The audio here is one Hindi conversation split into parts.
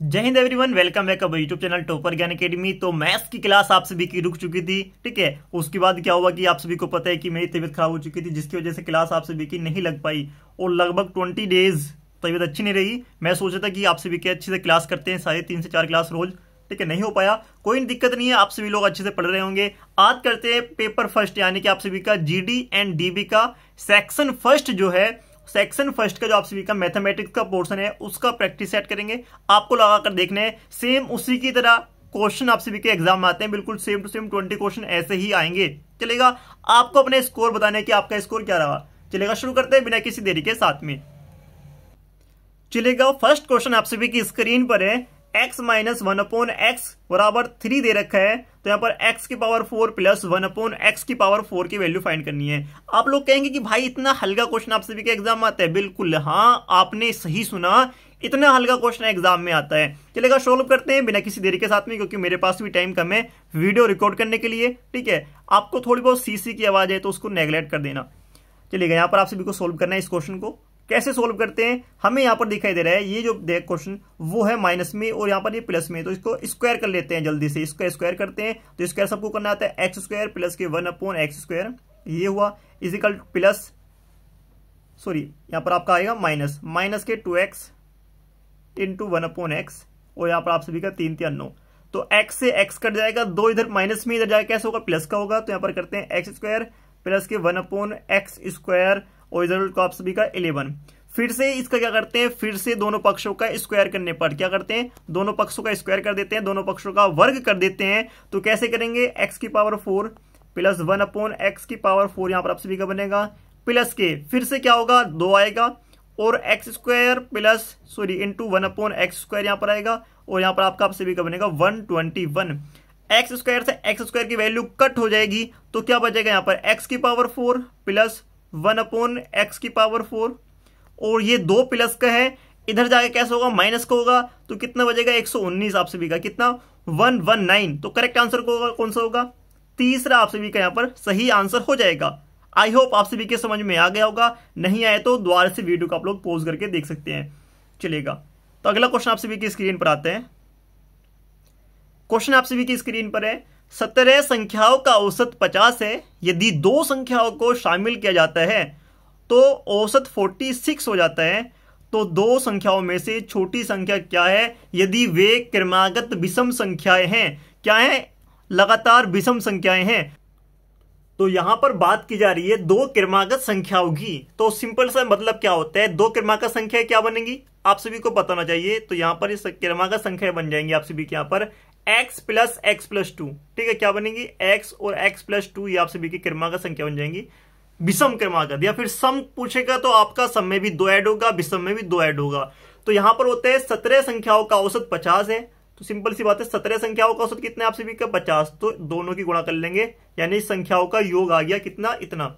जय हिंद एवरीवन, वेलकम बैक अब यूट्यूब चैनल टॉपर ज्ञान अकेडमी। तो मैथ्स की क्लास आप सभी की रुक चुकी थी, ठीक है। उसके बाद क्या हुआ कि आप सभी को पता है कि मेरी तबीयत खराब हो चुकी थी, जिसकी वजह से क्लास आप सभी की नहीं लग पाई और लगभग 20 डेज तबीयत अच्छी नहीं रही। मैं सोचा था कि आप सभी के अच्छे से क्लास करते हैं, साढ़े 3 से 4 क्लास रोज, ठीक है। नहीं हो पाया, कोई दिक्कत नहीं है, आप सभी लोग अच्छे से पढ़ रहे होंगे। आज करते हैं पेपर फर्स्ट, यानी कि आप सभी का जीडी एंड डीबी का सेक्शन फर्स्ट जो है, सेक्शन फर्स्ट का जो आप सभी का मैथमेटिक्स का पोर्शन है उसका प्रैक्टिस सेट करेंगे। आपको लगाकर देखना है, सेम उसी की तरह क्वेश्चन आप सभी के एग्जाम में आते हैं, बिल्कुल सेम टू सेम 20 क्वेश्चन ऐसे ही आएंगे। चलेगा, आपको अपने स्कोर बताने कि आपका स्कोर क्या रहा। चलेगा, शुरू करते हैं बिना किसी देरी के साथ में। चलेगा, फर्स्ट क्वेश्चन आप सभी की स्क्रीन पर है। x माइनस 1/x बराबर 3 दे रखा है, तो यहाँ पर x की पावर 4 प्लस 1/x की पावर 4 की वैल्यू फाइंड करनी है। आप लोग कहेंगे कि भाई इतना हल्का क्वेश्चन आप सभी के एग्जाम में आता है। बिल्कुल हाँ, आपने सही सुना, इतना हल्का क्वेश्चन एग्जाम में आता है। चलेगा, सोल्व करते हैं बिना किसी देरी के साथ में, क्योंकि मेरे पास भी टाइम कम है वीडियो रिकॉर्ड करने के लिए, ठीक है। आपको थोड़ी बहुत सीसी की आवाज है तो उसको नेग्लेक्ट कर देना। चलिएगा, यहाँ पर आप सभी को सोल्व करना है। इस क्वेश्चन को कैसे सोल्व करते हैं, हमें यहाँ पर दिखाई दे रहा है, ये जो देख क्वेश्चन वो है माइनस में और यहाँ पर ये प्लस में, तो इसको स्क्वायर कर लेते हैं जल्दी से। इसका स्क्वायर करते हैं, तो स्क्वायर सबको करना आता है, एक्स स्क्वायर प्लस के 1/x स्क्वायर, ये हुआ इजिकल प्लस, सॉरी यहाँ पर आपका आएगा माइनस के 2x इंटू 1/x, और यहाँ पर आप सभी का 3 3 9, तो x से x कट जाएगा, 2 इधर माइनस में इधर जाएगा, कैसे होगा, प्लस का होगा। तो यहाँ पर करते हैं एक्स स्क्वायर प्लस के 1/x स्क्वायर, और रिजल्ट को आप सभी का 11। फिर से इसका क्या करते हैं, फिर से दोनों पक्षों का स्क्वायर करने पर क्या करते हैं, दोनों पक्षों का स्क्वायर कर देते हैं, दोनों पक्षों का वर्ग कर देते हैं। तो कैसे करेंगे, x की पावर 4 प्लस 1/x की पावर 4 यहाँ पर आप सभी का बनेगा, प्लस के फिर से क्या होगा, 2 आएगा, और x square plus sorry into 1/x square यहाँ पर आएगा, और यहाँ पर आपका आप सभी का बनेगा 121। एक्स स्क्वायर से एक्स स्क्वायर की वैल्यू कट हो जाएगी, तो क्या बचेगा यहाँ पर, x की पावर 4 प्लस 1/x की पावर 4, और ये 2 प्लस का है, इधर जाके कैसे होगा, माइनस का होगा, तो कितना बचेगा 119 आप सभी का, कितना 119। तो करेक्ट आंसर कौन सा होगा, तीसरा आप सभी का यहाँ पर सही आंसर हो जाएगा। आई होप आप सभी के समझ में आ गया होगा, नहीं आए तो दोबारा से वीडियो को आप लोग पॉज करके देख सकते हैं। चलेगा, तो अगला क्वेश्चन आप सभी की स्क्रीन पर आते हैं। क्वेश्चन आप सभी की स्क्रीन पर है, 17 संख्याओं का औसत 50 है, यदि 2 संख्याओं को शामिल किया जाता है तो औसत 46 हो जाता है। तो 2 संख्याओं में से छोटी संख्या क्या है, यदि वे क्रमागत विषम संख्याएं हैं। क्या है, लगातार विषम संख्याएं हैं। तो यहां पर बात की जा रही है 2 क्रमागत संख्याओं की। तो सिंपल सा मतलब क्या होता है, 2 क्रमागत संख्या क्या बनेंगी आप सभी को पता होना चाहिए। तो यहां पर इस क्रमागत संख्या बन जाएंगी आप सभी के यहाँ पर x प्लस x प्लस 2, ठीक है। क्या बनेगी, x और x प्लस 2, ये आप सभी की क्रमागत संख्या बन जाएंगी। विषम क्रमागत या फिर सम पूछेगा तो आपका सम में भी 2 ऐड होगा, विषम में भी 2 ऐड होगा। तो यहां पर होते हैं 17 संख्याओं का औसत 50 है, तो सिंपल सी बात है 17 संख्याओं का औसत कितना है आप सभी का 50, तो दोनों की गुणा कर लेंगे, यानी संख्याओं का योग आ गया कितना, इतना।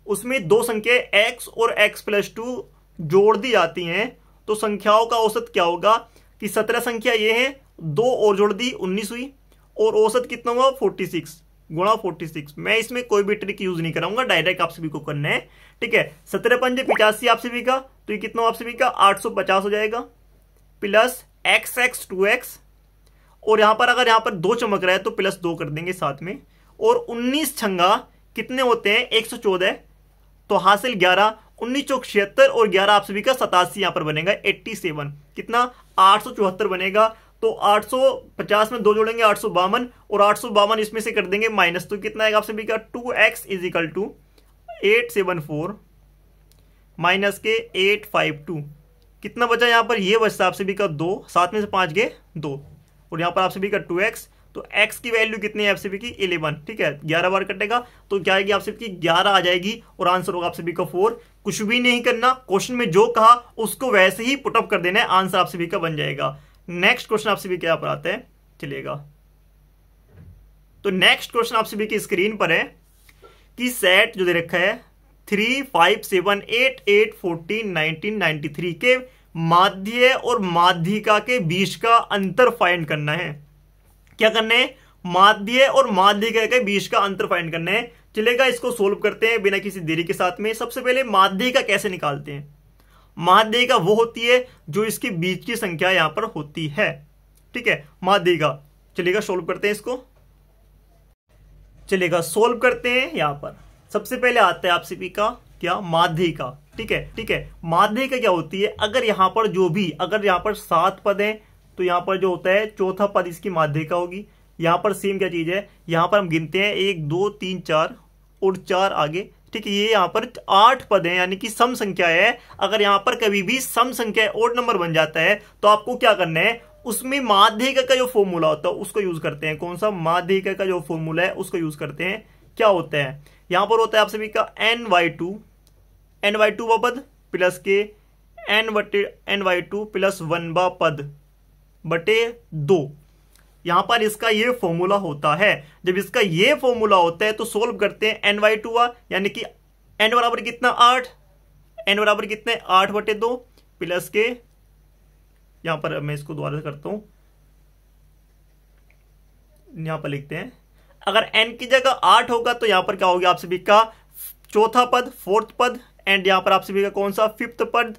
उसमें 2 संख्या x और x प्लस 2 जोड़ दी जाती हैं, तो संख्याओं का औसत क्या होगा कि 17 संख्या ये है, 2 और जोड़ दी 19 हुई, और औसत कितना हुआ 46 गुणा 46। मैं इसमें कोई भी ट्रिक यूज नहीं कराऊंगा, डायरेक्ट आप सभी को करना है, ठीक है। 17 पंजे 85 आप सभी का, तो ये कितना आप सभी का 850 हो जाएगा, प्लस x 2x, और यहां पर अगर यहां पर 2 चमक रहा है तो प्लस 2 कर देंगे साथ में, और 19 छंगा कितने होते हैं 114, तो हासिल 11, 19 चौक 76, और 11 आप सभी का 87 यहां पर बनेगा 87, कितना 874 बनेगा। तो 850 में 2 जोड़ेंगे 852, और 852 इसमें से कर देंगे माइनस, तो कितना आएगा आप सभी का 2x is equal to 874 minus के 852, कितना बचा यहाँ पर, ये बचता आप सभी का 2, 7 में से 5 गए 2, और यहाँ पर आप सभी का 2x, तो x की वैल्यू कितनी है आप सभी की 11, ठीक है। 11 बार कटेगा तो क्या आएगी आप सभी की 11 आ जाएगी, और आंसर होगा आप सभी का 4। कुछ भी नहीं करना, क्वेश्चन में जो कहा उसको वैसे ही पुटअप कर देना है, आंसर आप सभी का बन जाएगा। नेक्स्ट क्वेश्चन आप सभी के यहाँ पर आते हैं। चलिएगा, तो नेक्स्ट क्वेश्चन आप सभी की स्क्रीन पर है कि सेट जो दे रखा है 3 5 7 8 8 14 19 93 के माध्य और माध्यिका के बीच का अंतर फाइंड करना है। क्या करना है, माध्य और माध्यिका के बीच का अंतर फाइंड करना है। चलेगा, इसको सोल्व करते हैं बिना किसी देरी के साथ में। सबसे पहले माध्यिका कैसे निकालते हैं, माध्यिका वो होती है जो इसके बीच की संख्या यहां पर होती है। ठीक है, माध्यिका। चलिएगा सोल्व करते हैं इसको। चलिएगा सोल्व करते हैं। यहां पर सबसे पहले आता है आप सभी का क्या, माध्यिका। ठीक है, ठीक है, माध्यिका क्या होती है, अगर यहां पर जो भी, अगर यहां पर 7 पद है तो यहां पर जो होता है चौथा पद इसकी माध्यिका होगी। यहां पर सेम क्या चीज है, यहां पर हम गिनते हैं 1 2 3 4 और 4 आगे। ठीक है, ये यहां पर 8 पद है, यानी कि सम संख्या है। अगर यहां पर कभी भी सम संख्या ओड नंबर बन जाता है तो आपको क्या करना है, उसमें माध्यिका का जो फॉर्मूला होता है उसको यूज करते हैं। कौन सा, माध्यिका का जो फॉर्मूला है उसको यूज करते हैं। क्या होता है, यहां पर होता है आप सभी का ny2 पद प्लस के ny2 प्लस 1 पद बटे 2। यहां पर इसका ये फॉर्मूला होता है। जब इसका ये फॉर्मूला होता है तो सोल्व करते हैं ny2 यानी कि n बराबर कितना 8, n बराबर कितने 8 बटे 2 प्लस के, यहां पर मैं इसको दोबारा करता हूं, यहां पर लिखते हैं अगर n की जगह 8 होगा तो यहां पर क्या होगा आप सभी का चौथा पद, फोर्थ पद, एंड यहां पर आप सभी का कौन सा, फिफ्थ पद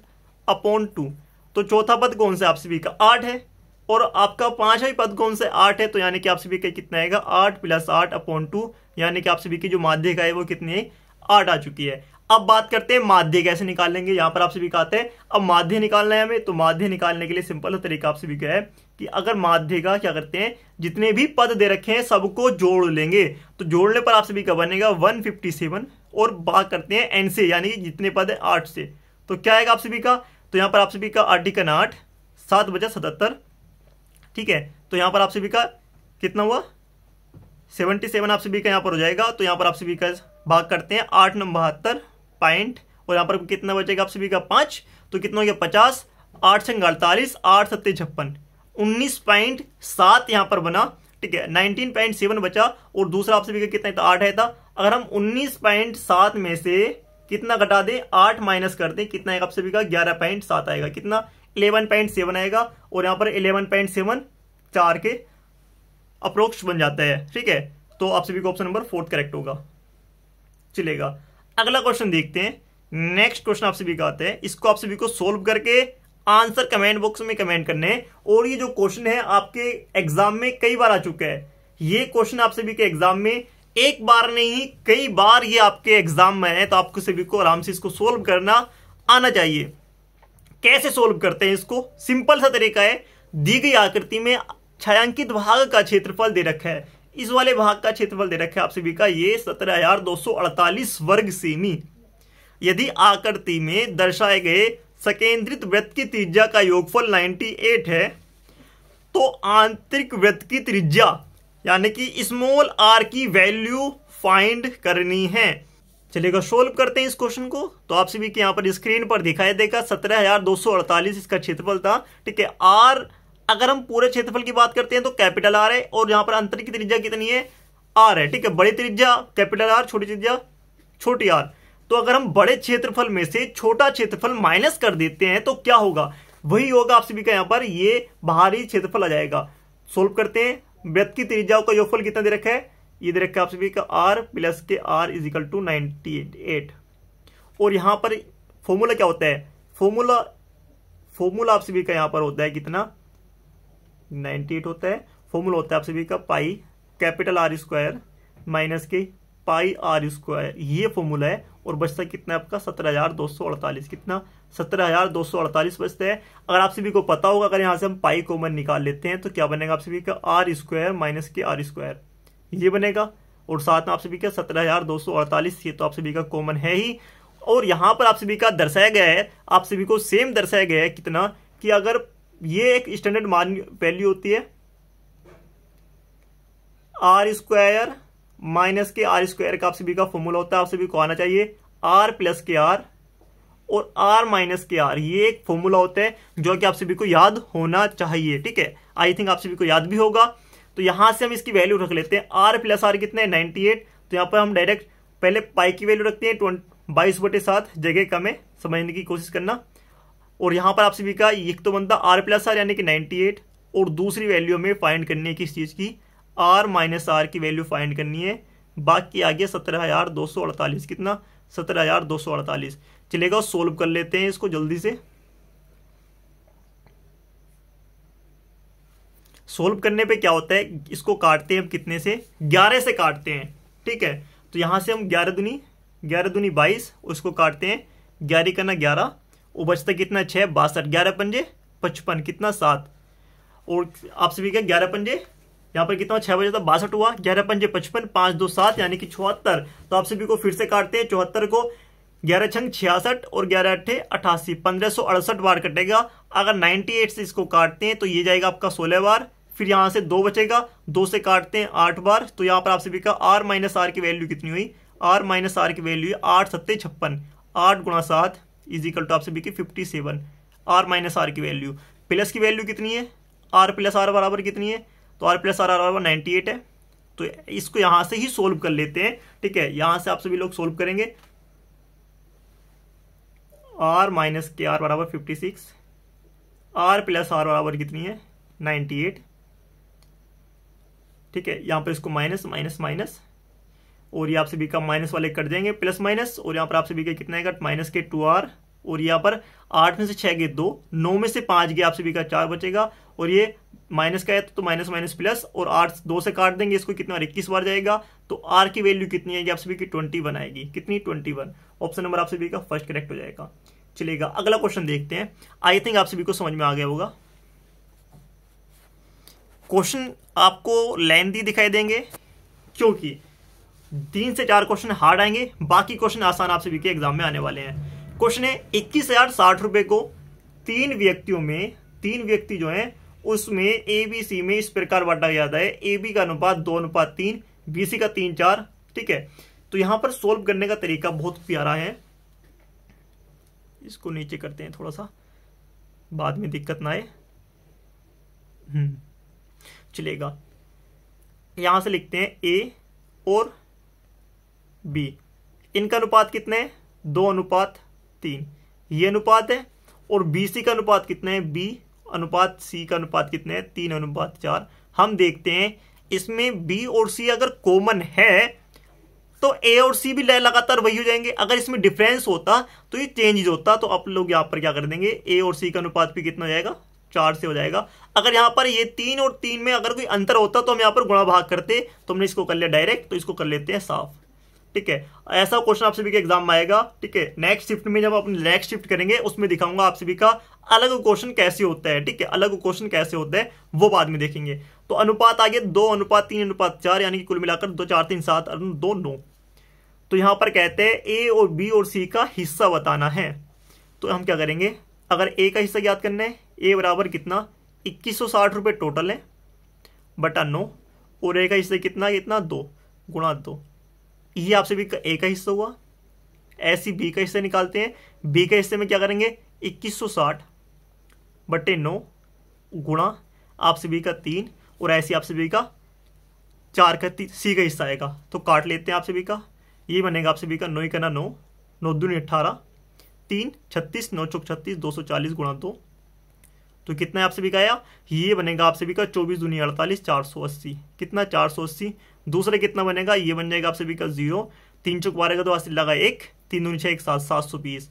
अपॉन 2। तो चौथा पद कौन सा आप सभी का 8 है और आपका पांचवा पद कौन सा 8 है, तो यानी कि आप सभी का कितना आएगा 8 प्लस 8 अपॉन 2, यानी कि आप सभी की जो माध्यिका है वो कितनी है 8 आ चुकी है। अब बात करते हैं माध्य कैसे निकालेंगे। यहां पर आप सभी का आता है, अब माध्य निकालना है हमें, तो माध्य निकालने के लिए सिंपल तरीका आप सभी का है कि अगर माध्य का क्या करते हैं, जितने भी पद दे रखे हैं सबको जोड़ लेंगे। तो जोड़ने पर आप सभी का बनेगा 157 और बात करते हैं एन से, यानी कि जितने पद है 8 से, तो क्या आएगा आप सभी का, तो यहां पर आप सभी का 8 7 बजा 77। ठीक है, तो यहां पर आप सभी का कितना हुआ 77 आप सभी का यहां पर हो जाएगा। तो यहां पर आप सभी का भाग करते हैं 8 9 72 पॉइंट, और यहां पर कितना बचेगा आप सभी का 5, तो कितना हो गया 50, 8 6 48, 8 7 56, 19.7 यहां पर बना। ठीक है, 19.7 बचा और दूसरा आप सभी का कितना था 8 है था। अगर हम 19.7 में से कितना घटा दें 8 माइनस कर दें, कितना आएगा आप सभी का 11.7 आएगा, कितना 11.7 आएगा, और यहां पर 11.7 4 के अप्रोक्स बन जाता है। ठीक है, तो आप सभी को ऑप्शन नंबर 4 करेक्ट होगा। चलेगा, अगला क्वेश्चन देखते हैं। नेक्स्ट क्वेश्चन आप सभी का आता है, इसको आप सभी को सोल्व करके आंसर कमेंट बॉक्स में कमेंट करने हैं। और ये जो क्वेश्चन है आपके एग्जाम में कई बार आ चुका है। ये क्वेश्चन आप सभी के एग्जाम में एक बार नहीं कई बार ये आपके एग्जाम में है, तो आपको सभी को आराम से इसको सोल्व करना आना चाहिए। कैसे सोल्व करते हैं इसको, सिंपल सा तरीका है, दी गई आकृति में छायांकित भाग का क्षेत्रफल दे रखा है। इस वाले भाग का क्षेत्रफल दे रखा है आप सभी का ये 17,248 वर्ग सेमी। यदि आकृति में दर्शाए गए सकेंद्रित वृत्त की त्रिज्या का योगफल 98 है, तो आंतरिक वृत्त की त्रिज्या यानी कि स्मॉल आर की वैल्यू फाइंड करनी है। चलिएगा सोल्व करते हैं इस क्वेश्चन को। तो आप सभी के यहाँ पर स्क्रीन पर दिखाई देगा 17,248 इसका क्षेत्रफल था। ठीक है, आर अगर हम पूरे क्षेत्रफल की बात करते हैं तो कैपिटल आर है, और यहां पर अंतर की त्रिज्या कितनी है आर है। ठीक है, बड़ी त्रिज्या कैपिटल आर, छोटी त्रिज्या छोटी आर। तो अगर हम बड़े क्षेत्रफल में से छोटा क्षेत्रफल माइनस कर देते हैं तो क्या होगा, वही होगा आप सभी का यहाँ पर ये बाहरी क्षेत्रफल आ जाएगा। सोल्व करते हैं, वृत्त की त्रिज्याओं का योगफल कितना दे रखा है, ये दे रखा है आप सभी का आर प्लस के आर इज इक्वल टू 98। और यहां पर फॉर्मूला क्या होता है, फॉर्मूला आप सभी का यहां पर होता है कितना 98 होता है। फॉर्मूला होता है आप सभी का pi capital R square minus के पाई आर स्क्वायर, ये फॉर्मूला है। और बचता कितना आपका 17,248, कितना 17,248 बचता है। अगर आप सभी को पता होगा, अगर यहां से हम पाई कॉमन निकाल लेते हैं तो क्या बनेगा आप सभी का आर स्क्वायर माइनस के आर स्क्वायर, ये बनेगा। और साथ में आप सभी का 17,248, ये तो आप सभी का कॉमन है ही। और यहां पर आप सभी का दर्शाया गया है, आप सभी को सेम दर्शाया गया है कितना, कि अगर ये एक स्टैंडर्ड मान वैल्यू होती है आर स्क्वायर माइनस के आर स्क्वायर का आप सभी का फॉर्मूला होता है, आप सभी को आना चाहिए आर प्लस के आर और आर माइनस के आर, ये एक फॉर्मूला होता है जो कि आप सभी को याद होना चाहिए। ठीक है, आई थिंक आप सभी को याद भी होगा। तो यहां से हम इसकी वैल्यू रख लेते हैं, आर प्लस आर कितने 98। तो यहां पर हम डायरेक्ट पहले पाई की वैल्यू रखते हैं 22/7, जगह कम है समझने की कोशिश करना। और यहां पर आप सभी का एक तो बनता आर प्लस आर यानी कि 98, और दूसरी वैल्यू हमें फाइंड करनी है किस चीज की, आर माइनस आर की वैल्यू फाइंड करनी है। बाकी आ गया 17,248, कितना 17,248। चलेगा सोल्व कर लेते हैं इसको जल्दी से। सोल्व करने पे क्या होता है, इसको काटते हैं हम कितने से, 11 से काटते हैं, ठीक है। तो यहां से हम 11 दूनी 22, उसको काटते हैं, 11 करना 11, वो बचता कितना 6, 62, 11 पंजे 55, कितना 7, और आप सभी का 11 पंजे यहाँ पर कितना 6 बजे था 62 हुआ, 11 पंजे 55, 5 2 7 यानी कि 74। तो आप सभी को फिर से काटते हैं, 74 को 11 छंग 66 और 11 अट्ठे 88, 1568 बार कटेगा। अगर 98 से इसको काटते हैं तो ये जाएगा आपका 16 बार, फिर यहां से 2 बचेगा, 2 से काटते हैं 8 बार। तो यहाँ पर आप सभी का आर माइनस आर की वैल्यू कितनी हुई, आर माइनस आर की वैल्यू 8 सत्ते 56, 8 गुणा 7 इजिकल टू आप सभी की 57। आर माइनस आर की वैल्यू, प्लस की वैल्यू कितनी है, आर प्लस आर बराबर कितनी है, तो आर प्लस आर बराबर 98 है। तो इसको यहां से ही सोल्व कर लेते हैं, ठीक है। यहां से आप सभी लोग सोल्व करेंगे, आर माइनस के आर बराबर 56, आर प्लस आर बराबर कितनी है 98, ठीक है। यहां पर इसको माइनस माइनस माइनस, और ये आप सभी का माइनस वाले कट जाएंगे, प्लस माइनस, और यहाँ पर आप सभी का कितना है माइनस के 2r, और यहाँ पर 8 में से 6 गए 2, 9 में से 5 गए आप सभी का 4 बचेगा, और ये माइनस का है तो माइनस माइनस प्लस, और 8 2 से काट देंगे इसको, कितना 21 बार जाएगा। तो r की वैल्यू कितनी है आप सभी की 21 आएगी, कितनी 21। ऑप्शन नंबर आप सभी का फर्स्ट करेक्ट हो जाएगा। चलेगा अगला क्वेश्चन देखते हैं, आई थिंक आप सभी को समझ में आ गया होगा। क्वेश्चन आपको लेंथी दिखाई देंगे क्योंकि 3 से 4 क्वेश्चन हार्ड आएंगे, बाकी क्वेश्चन आसान आप सभी के एग्जाम में आने वाले हैं। क्वेश्चन है 21,060 रुपए को 3 व्यक्तियों में, 3 व्यक्ति जो हैं उसमें ए बी सी में इस प्रकार बांटा जाता है, ए बी का अनुपात 2:3, बी सी का 3:4, ठीक है। तो यहां पर सोल्व करने का तरीका बहुत प्यारा है, इसको नीचे करते हैं थोड़ा सा, बाद में दिक्कत ना आए। चलेगा, यहां से लिखते हैं ए और बी, इनका अनुपात कितना है 2:3, ये अनुपात है, और बी सी का अनुपात कितना है, बी अनुपात सी का अनुपात कितना है 3:4। हम देखते हैं इसमें बी और सी अगर कॉमन है तो ए और सी भी लगातार वही हो जाएंगे, अगर इसमें डिफरेंस होता तो ये चेंज होता। तो आप लोग यहाँ पर क्या कर देंगे, ए और सी का अनुपात भी कितना हो जाएगा 4 से हो जाएगा। अगर यहाँ पर ये 3 और 3 में अगर कोई अंतर होता तो हम यहाँ पर गुणा भाग करते, तो हमने इसको कर लिया डायरेक्ट, तो इसको कर लेते हैं साफ, ठीक है। ऐसा क्वेश्चन आप सभी के एग्जाम में आएगा, ठीक है। नेक्स्ट शिफ्ट में जब अपने नेक्स्ट शिफ्ट करेंगे उसमें दिखाऊंगा आप सभी का अलग क्वेश्चन कैसे होता है, ठीक है। अलग क्वेश्चन कैसे होता है वो बाद में देखेंगे। तो अनुपात आ गया 2:3:4, यानी कि कुल मिलाकर 2 4 3 7 और 2 9। तो यहां पर कहते हैं ए और बी और सी का हिस्सा बताना है, तो हम क्या करेंगे, अगर ए का हिस्सा याद करना है, ए बराबर कितना 2160 रुपए टोटल है बटा 9, और ए का हिस्सा कितना 2 गुणा 2, ये आपसे भी ए का हिस्सा हुआ। ऐसी बी का हिस्सा निकालते हैं, बी के हिस्से में क्या करेंगे 2160 बटे 9 गुणा आप सभी का 3, और ऐसी आप सभी का 4 का सी का हिस्सा आएगा। तो काट लेते हैं आप सभी का, ये बनेगा आप सभी का 9 करना 9, 9 दूनी 18, 3 36, 9 चौक 36, 240 गुणा 2, तो कितना है आप सभी का आया, ये बनेगा आप सभी का 24 दूनी 48, 480, कितना 480। दूसरे कितना बनेगा, ये बन जाएगा आप सभी का 0, 3 चौक 12 का 2 80 लगा 1, 3 दूनी 6 7, 720,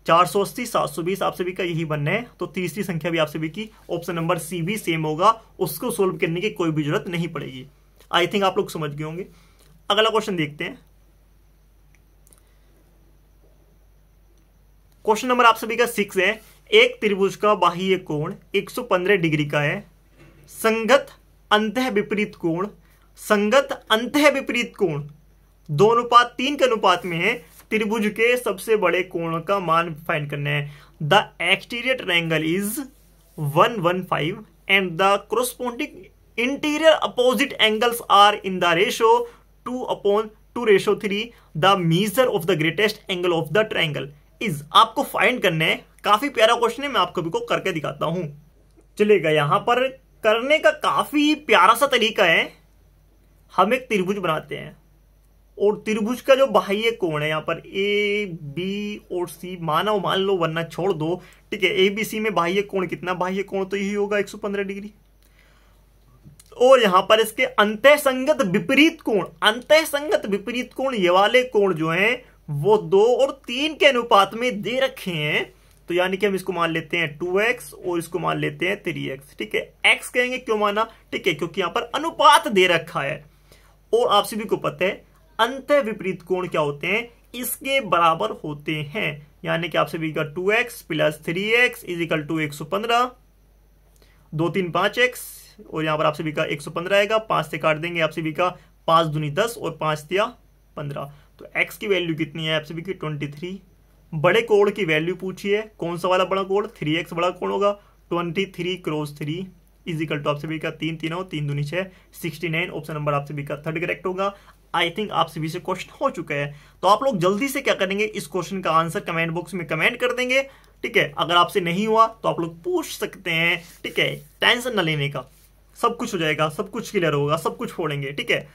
480 720 आप सभी का यही बनना है। तो तीसरी संख्या भी आप सभी की ऑप्शन नंबर सी भी सेम होगा, उसको सोल्व करने की कोई भी जरूरत नहीं पड़ेगी। आई थिंक आप लोग समझ गए होंगे। अगला क्वेश्चन देखते हैं, क्वेश्चन नंबर आप सभी का 6 है। एक त्रिभुज का बाह्य कोण 115 डिग्री का है, संगत अंतः विपरीत कोण, संगत अंतः विपरीत कोण 2:3 के अनुपात में है, त्रिभुज के सबसे बड़े कोण का मान फाइंड करना है। The exterior triangle is 115 and the corresponding interior opposite angles are in the ratio 2:2:3। The measure of the greatest angle of the triangle is, आपको फाइंड करना है। काफी प्यारा क्वेश्चन है, मैं आपको भी को करके दिखाता हूं। चलेगा, यहां पर करने का काफी प्यारा सा तरीका है। हम एक त्रिभुज बनाते हैं और त्रिभुज का जो बाह्य कोण है, यहां पर ए बी और सी मान लो वरना छोड़ दो, ठीक है। ए बी सी में बाह्य कोण कितना, बाह्य कोण तो यही होगा 115 डिग्री, और यहां पर इसके अंतः संगत विपरीत कोण, अंतः संगत विपरीत कोण ये वाले कोण जो हैं वो 2 और 3 के अनुपात में दे रखे हैं। तो यानी कि हम इसको मान लेते हैं 2x और इसको मान लेते हैं 3x। ठीक है, x कहेंगे क्यों माना, ठीक है, क्योंकि यहां पर अनुपात दे रखा है और आप सभी को पता है अंत विपरीत कोण क्या होते हैं, इसके बराबर होते हैं। यानी कि आप सभी का 2x plus 3x is equal to 115, 2 3 5x और यहां पर आप सभी का 115 आएगा, 5 से काट देंगे आप सभी का 5 दूनी 10 और 5 तिया 15। तो x की वैल्यू कितनी है आप सभी की 23। बड़े कोण की वैल्यू पूछी है, कौन सा वाला बड़ा कोण, 3x बड़ा कोण होगा, 23 क्रॉस 3 इज इक्वल टू आप सभी का 3 3 3 दूनी 6 69। ऑप्शन नंबर आप सभी का थर्ड करेक्ट होगा। आई थिंक आप सभी से क्वेश्चन हो चुका है, तो आप लोग जल्दी से क्या करेंगे, इस क्वेश्चन का आंसर कमेंट बॉक्स में कमेंट कर देंगे। ठीक है, अगर आपसे नहीं हुआ तो आप लोग पूछ सकते हैं। ठीक है, टेंशन न लेने का, सब कुछ हो जाएगा, सब कुछ क्लियर होगा, सब कुछ फोड़ेंगे। ठीक है,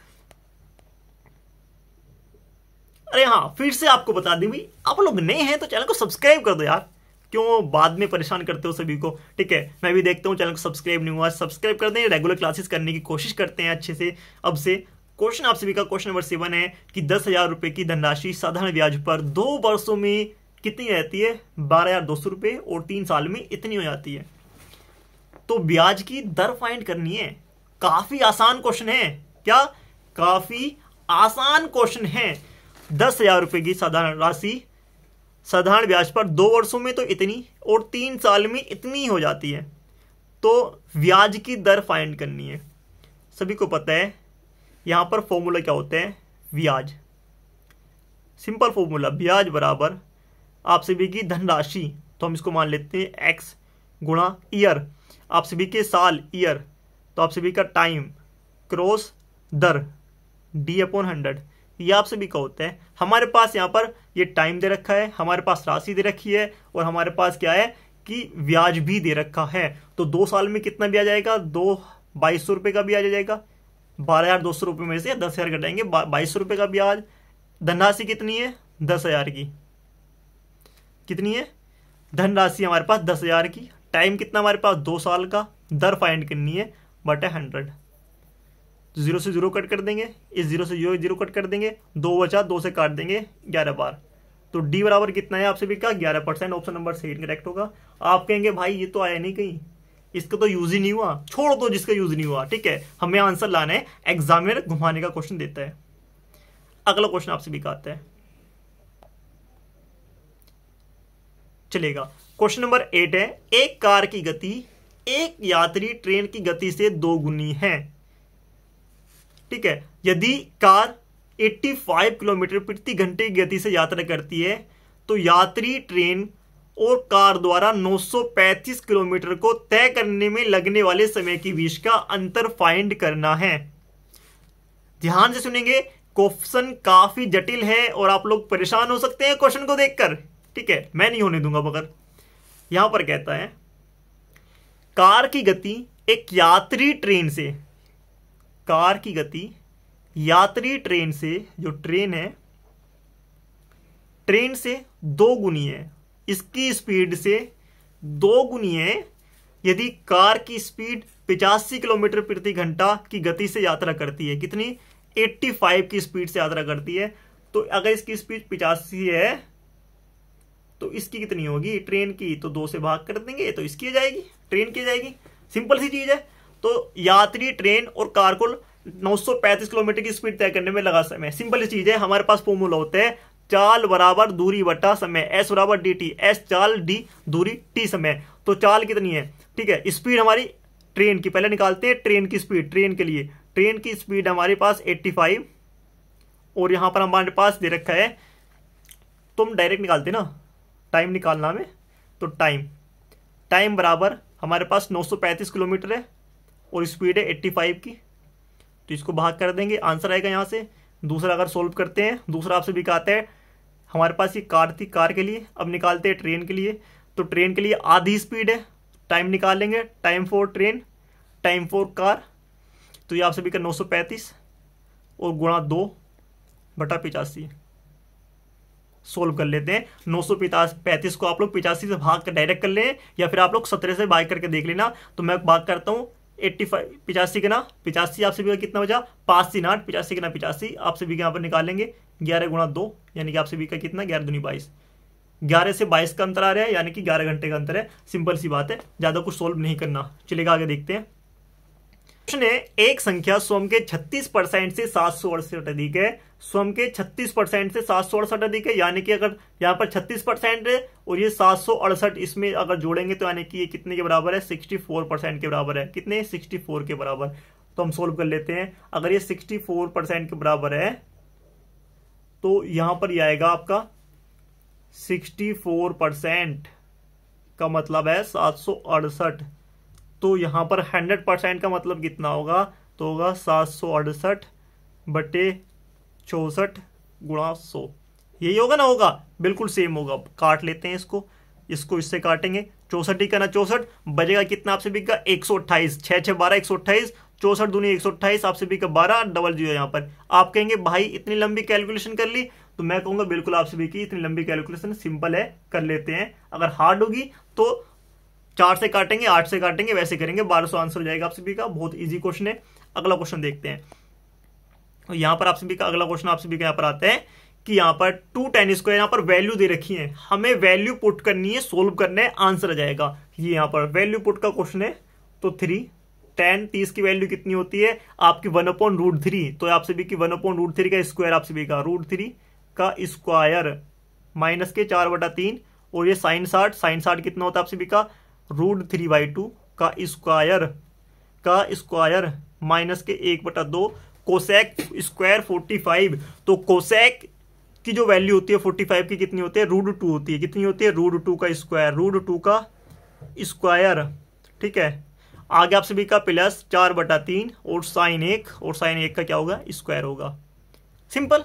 अरे हाँ, फिर से आपको बता दें भाई, आप लोग नए हैं तो चैनल को सब्सक्राइब कर दो यार, क्यों बाद में परेशान करते हो सभी को। ठीक है, मैं भी देखता हूँ चैनल को सब्सक्राइब नहीं हुआ, सब्सक्राइब कर दें, रेगुलर क्लासेस करने की कोशिश करते हैं अच्छे से अब से। क्वेश्चन आप सभी का क्वेश्चन नंबर 7 है कि 10,000 रुपए की धनराशि साधारण ब्याज पर 2 वर्षों में कितनी रहती है, 12,200 रुपए, और 3 साल में इतनी हो जाती है। तो ब्याज की दर फाइंड करनी है। काफी आसान क्वेश्चन है, क्या काफी आसान क्वेश्चन है। 10,000 रुपए की साधारण राशि साधारण ब्याज पर 2 वर्षों में तो इतनी और 3 साल में इतनी हो जाती है, तो ब्याज की दर फाइंड करनी है। सभी को पता है यहां पर फॉर्मूला क्या होता है, ब्याज, सिंपल फॉर्मूला, ब्याज बराबर आप सभी की धनराशि, तो हम इसको मान लेते हैं x गुणा ईयर, आप सभी के साल ईयर, तो आप सभी का टाइम क्रॉस दर d/100, ये आप सभी का होता है। हमारे पास यहाँ पर ये टाइम दे रखा है, हमारे पास राशि दे रखी है और हमारे पास क्या है कि ब्याज भी दे रखा है। तो 2 साल में कितना ब्याज आएगा, 2200 रुपये का ब्याज आ जाएगा। 12,200 रुपये में से 10,000 घटाएंगे, 2200 रुपये का ब्याज। धनराशि कितनी है, 10,000 की, कितनी है धनराशि हमारे पास 10,000 की। टाइम कितना हमारे पास 2 साल का। दर फाइंड करनी है बटे 100, 0 से 0 कट कर देंगे, इस 0 से 0 कट कर देंगे, 2 बचा, 2 से काट देंगे 11 बार। तो डी बराबर कितना है आप सभी का 11%। ऑप्शन नंबर सही करेक्ट होगा। आप कहेंगे भाई ये तो आया नहीं कहीं, इसका तो यूज ही नहीं हुआ, छोड़ दो जिसका यूज नहीं हुआ। ठीक है, हमें आंसर लाना है, एग्जामिनर घुमाने का क्वेश्चन देता है। अगला क्वेश्चन आपसे भी आता है, चलेगा। क्वेश्चन नंबर 8 है, एक कार की गति एक यात्री ट्रेन की गति से 2 गुनी है। ठीक है, यदि कार 85 किलोमीटर प्रति घंटे की गति से यात्रा करती है तो यात्री ट्रेन और कार द्वारा 935 किलोमीटर को तय करने में लगने वाले समय के बीच का अंतर फाइंड करना है। ध्यान से सुनेंगे, क्वेश्चन काफी जटिल है और आप लोग परेशान हो सकते हैं क्वेश्चन को देखकर। ठीक है, मैं नहीं होने दूंगा। मगर यहां पर कहता है कार की गति एक यात्री ट्रेन से, कार की गति यात्री ट्रेन से, जो ट्रेन है, ट्रेन से 2 गुनी है, इसकी स्पीड से 2 गुनी है। यदि कार की स्पीड 85 किलोमीटर प्रति घंटा की गति से यात्रा करती है, कितनी 85 की स्पीड से यात्रा करती है, तो अगर इसकी स्पीड 85 है तो इसकी कितनी होगी ट्रेन की, तो 2 से भाग कर देंगे तो इसकी आ जाएगी, ट्रेन की आ जाएगी। सिंपल सी चीज है। तो यात्री ट्रेन और कार को 935 किलोमीटर की स्पीड तय करने में लगा समय। सिंपल सी चीज है, हमारे पास फॉर्मूला होता है चाल बराबर दूरी बटा समय, एस बराबर डी टी, एस चाल, डी दूरी, टी समय। तो चाल कितनी है, ठीक है, स्पीड हमारी ट्रेन की पहले निकालते हैं, ट्रेन की स्पीड, ट्रेन के लिए ट्रेन की स्पीड हमारे पास 85 और यहां पर हमारे पास दे रखा है, तो हम डायरेक्ट निकालते ना, टाइम निकालना हमें, तो टाइम बराबर हमारे पास 935 किलोमीटर है और स्पीड है 85 की, तो इसको भाग कर देंगे, आंसर आएगा यहां से। दूसरा अगर सोल्व करते हैं, दूसरा आपसे भी कहते हैं, हमारे पास ये कार थी, कार के लिए, अब निकालते हैं ट्रेन के लिए। तो ट्रेन के लिए आधी स्पीड है, टाइम निकालेंगे, time for train, time for car, तो ये आप सभी का 935 और गुणा 2 बटा 85 सोल्व कर लेते हैं। 935 को आप लोग 85 से भाग कर डायरेक्ट कर लें, या फिर आप लोग 17 से भाग करके देख लेना। तो मैं भाग करता हूँ 85 के ना 85 आप सभी का कितना बचा, 5 से 8, 85 के ना 85 आप सभी के यहाँ पर निकालेंगे, 11 गुणा 2 यानी कि आप सभी का कितना 11 दूनी 22, 11 से 22 का अंतर आ रहा है, यानी कि 11 घंटे का अंतर है। सिंपल सी बात है, ज्यादा कुछ सोल्व नहीं करना। चलिएगा आगे देखते हैं। क्वेश्चन है, एक संख्या स्वयं के 36% से 768 अधिक है। स्वयं के 36% से 768 अधिक है, यानी कि अगर यहाँ पर 36% है और ये 768 इसमें अगर जोड़ेंगे तो यानी कि ये कितने के बराबर है? 64% के बराबर है। कितने? 64 के बराबर। तो हम सोल्व कर लेते हैं। अगर ये 64% के बराबर है तो यहां पर ये आएगा आपका 64% का मतलब है 768। तो यहां पर 100% का मतलब कितना होगा? तो होगा 768 बटे 64 गुणा 100। यही होगा ना? होगा, बिल्कुल सेम होगा। काट लेते हैं इसको, इसको इससे काटेंगे। 64 ही करना 64, बजेगा कितना आपसे बिका? 128। 6 6 12 128, 64 दूनी 128, आपसे बिका 12, डबल जीरो यहाँ पर। आप कहेंगे भाई इतनी लंबी कैलकुलेशन कर ली, तो मैं कहूंगा बिल्कुल आपसे भी की इतनी लंबी कैलकुलेशन सिंपल है, कर लेते हैं। अगर हार्ड होगी तो 4 से काटेंगे, 8 से काटेंगे, वैसे करेंगे। 1200 आंसर हो जाएगा आपसे भी का। बहुत इजी क्वेश्चन है। अगला क्वेश्चन देखते हैं। यहां पर आपसे भी का अगला क्वेश्चन आपसे भी का यहाँ पर आता है कि यहाँ पर 2 tan स्क्वायर, यहाँ पर वैल्यू दे रखी है, हमें वैल्यू पुट करनी है, सोल्व करना है, आंसर आ जाएगा। ये यहाँ पर वैल्यू पुट का क्वेश्चन है। तो 3 tan 30 की वैल्यू कितनी होती है आपकी? 1/√3। तो आपसे भी की 1/√3 का स्क्वायर, आपसे भी का √3 का स्क्वायर माइनस के 4/3, और ये sin 60, sin 60 कितना होता है आपसे भी का? √3/2 का स्क्वायर माइनस के 1/2, कोसेक स्क्वायर 45। तो कोसेक की जो वैल्यू होती है 45 की कितनी होती है? √2 होती है। कितनी होती है? √2 का स्क्वायर, √2 का स्क्वायर। ठीक है, आगे आपसे भी का प्लस 4/3 और sin 1, और sin 1 का क्या होगा? स्क्वायर होगा। सिंपल,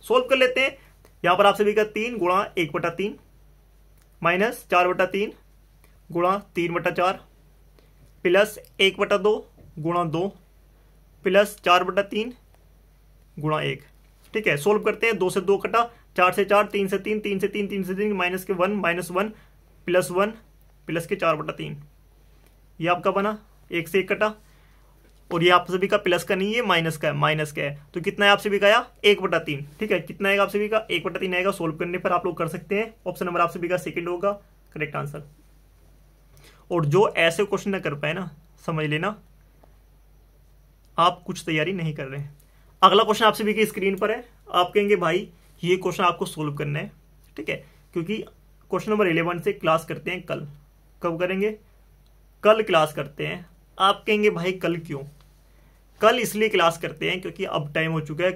सोल्व कर लेते हैं। यहां पर आपसे भी का 3 गुणा 1/3 माइनस 4/3 गुणा 3/4 प्लस 1/2 गुणा 2 प्लस 4/3 गुणा 1। ठीक है, सोल्व करते हैं। 2 से 2 कटा, 4 से 4, 3 से 3, 3 से 3, 3 से 3, माइनस के 1, माइनस 1 प्लस 1 प्लस के 4/3। ये आपका बना। 1 से 1 कटा, और ये आप सभी का प्लस का नहीं है, माइनस का है, माइनस का है। तो कितना है आपसे भी का? 1/3। ठीक है, कितना आएगा आपसे भी का? 1/3 आएगा। सोल्व करने पर आप लोग कर सकते हैं। ऑप्शन नंबर आपसे भी का सेकंड होगा करेक्ट आंसर। और जो ऐसे क्वेश्चन ना कर पाए ना, समझ लेना आप कुछ तैयारी नहीं कर रहे हैं। अगला क्वेश्चन आपसे भी की स्क्रीन पर है। आप कहेंगे भाई ये क्वेश्चन आपको सोल्व करना है। ठीक है, क्योंकि क्वेश्चन नंबर 11 से क्लास करते हैं कल। कब करेंगे? कल क्लास करते हैं। आप कहेंगे भाई कल क्यों? कल इसलिए क्लास करते हैं क्योंकि अब टाइम हो चुका है,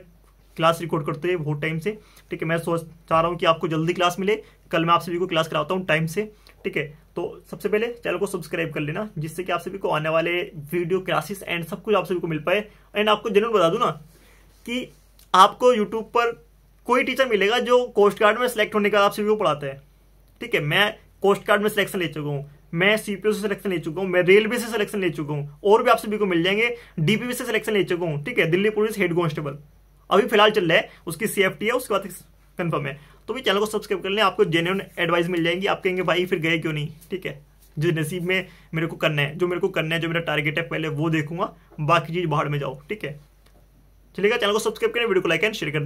क्लास रिकॉर्ड करते हैं बहुत टाइम से। ठीक है, मैं चाह रहा हूँ कि आपको जल्दी क्लास मिले। कल मैं आप सभी को क्लास कराता हूँ टाइम से। ठीक है, तो सबसे पहले चैनल को सब्सक्राइब कर लेना, जिससे कि आप सभी को आने वाले वीडियो क्लासेस एंड सब कुछ आप सभी को मिल पाए। एंड आपको जरूर बता दूं ना कि आपको यूट्यूब पर कोई टीचर मिलेगा जो कोस्ट गार्ड में सिलेक्ट होने का आप सभी को पढ़ाता है। ठीक है, मैं कोस्ट गार्ड में सिलेक्शन ले चुका हूँ, मैं सीपीओ से सिलेक्शन ले चुका हूँ, मैं रेलवे से सिलेक्शन ले चुका हूँ, और भी आप सभी को मिल जाएंगे। डीपीवी से सिलेक्शन ले चुका हूँ। ठीक है, दिल्ली पुलिस हेड कांस्टेबल अभी फिलहाल चल रहा है, उसकी CFT है, उसके बाद कंफर्म है। तो भी चैनल को सब्सक्राइब कर लें, आपको जेन्युइन एडवाइस मिल जाएंगी। आप कहेंगे भाई फिर गए क्यों नहीं? ठीक है, जो नसीब में मेरे को करना है, जो मेरे को करना है, जो मेरा टारगेट है, पहले वो देखूंगा, बाकी चीज बाहर में जाओ। ठीक है, चलिएगा, चैनल को सब्सक्राइब करें, वीडियो को लाइक एंड शेयर कर दें।